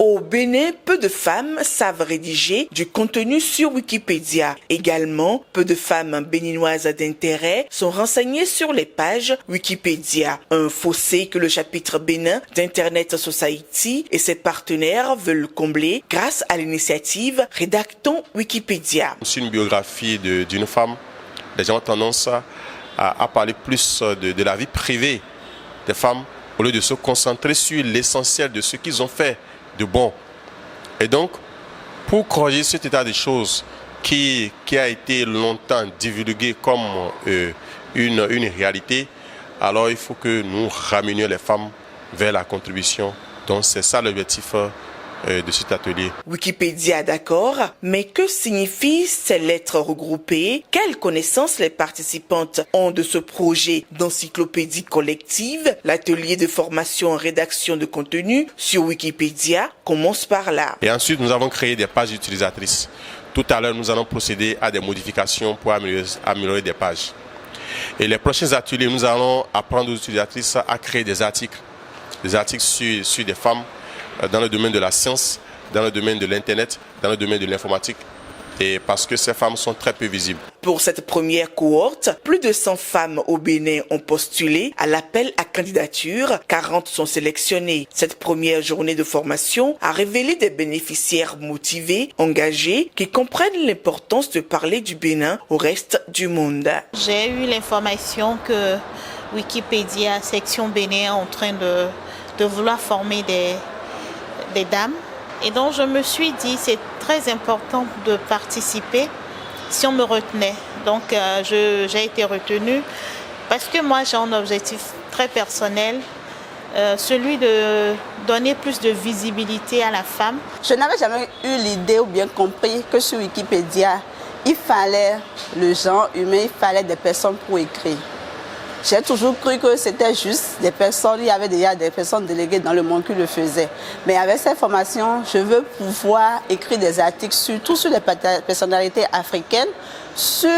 Au Bénin, peu de femmes savent rédiger du contenu sur Wikipédia. Également, peu de femmes béninoises d'intérêt sont renseignées sur les pages Wikipédia. Un fossé que le chapitre Bénin d'Internet Society et ses partenaires veulent combler grâce à l'initiative Rédactons Wikipédia. C'est une biographie d'une femme. Les gens ont tendance à parler plus de la vie privée des femmes au lieu de se concentrer sur l'essentiel de ce qu'ils ont fait de bon. Et donc, pour corriger cet état de choses qui a été longtemps divulgué comme une réalité, alors il faut que nous ramenions les femmes vers la contribution. Donc c'est ça l'objectif de cet atelier. Wikipédia, d'accord, mais que signifient ces lettres regroupées? Quelles connaissances les participantes ont de ce projet d'encyclopédie collective? L'atelier de formation en rédaction de contenu sur Wikipédia commence par là. Et ensuite, nous avons créé des pages utilisatrices. Tout à l'heure, nous allons procéder à des modifications pour améliorer des pages. Et les prochains ateliers, nous allons apprendre aux utilisatrices à créer des articles sur des femmes dans le domaine de la science, dans le domaine de l'Internet, dans le domaine de l'informatique, et parce que ces femmes sont très peu visibles. Pour cette première cohorte, plus de 100 femmes au Bénin ont postulé à l'appel à candidature. 40 sont sélectionnées. Cette première journée de formation a révélé des bénéficiaires motivés, engagés, qui comprennent l'importance de parler du Bénin au reste du monde. J'ai eu l'information que Wikipédia, section Bénin, est en train de vouloir former des dames. Et donc je me suis dit c'est très important de participer si on me retenait. Donc j'ai été retenue parce que moi j'ai un objectif très personnel, celui de donner plus de visibilité à la femme. Je n'avais jamais eu l'idée ou bien compris que sur Wikipédia, il fallait le genre humain, il fallait des personnes pour écrire. J'ai toujours cru que c'était juste des personnes, il y avait déjà des personnes déléguées dans le monde qui le faisaient. Mais avec cette formation, je veux pouvoir écrire des articles surtout sur les personnalités africaines, sur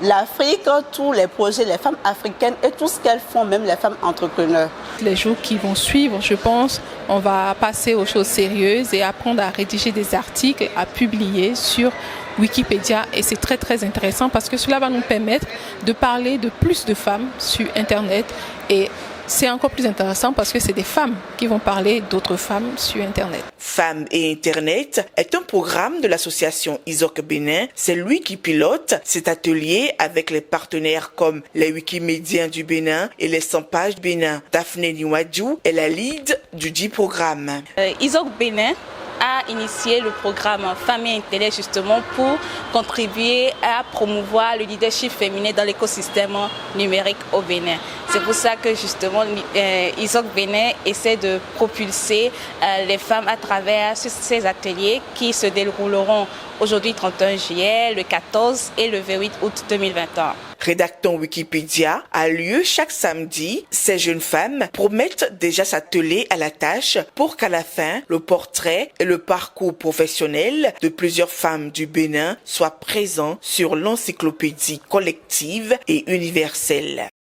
l'Afrique, tous les projets, les femmes africaines et tout ce qu'elles font, même les femmes entrepreneurs. Les jours qui vont suivre, je pense, on va passer aux choses sérieuses et apprendre à rédiger des articles, à publier sur Wikipédia, et c'est très très intéressant parce que cela va nous permettre de parler de plus de femmes sur Internet, et c'est encore plus intéressant parce que c'est des femmes qui vont parler d'autres femmes sur Internet. Femmes et Internet est un programme de l'association ISOC Bénin. C'est lui qui pilote cet atelier avec les partenaires comme les Wikimédiens du Bénin et les 100 pages Bénin. Daphné Niwadjou est la lead du dit programme. ISOC Bénin a initié le programme Femmes et Internet justement pour contribuer à promouvoir le leadership féminin dans l'écosystème numérique au Bénin. C'est pour ça que justement ISOC Bénin essaie de propulser les femmes à travers ces ateliers qui se dérouleront aujourd'hui 31 juillet, le 14 et le 28 août 2021. Rédactons Wikipédia a lieu chaque samedi. Ces jeunes femmes promettent déjà s'atteler à la tâche pour qu'à la fin, le portrait et le parcours professionnel de plusieurs femmes du Bénin soient présents sur l'encyclopédie collective et universelle.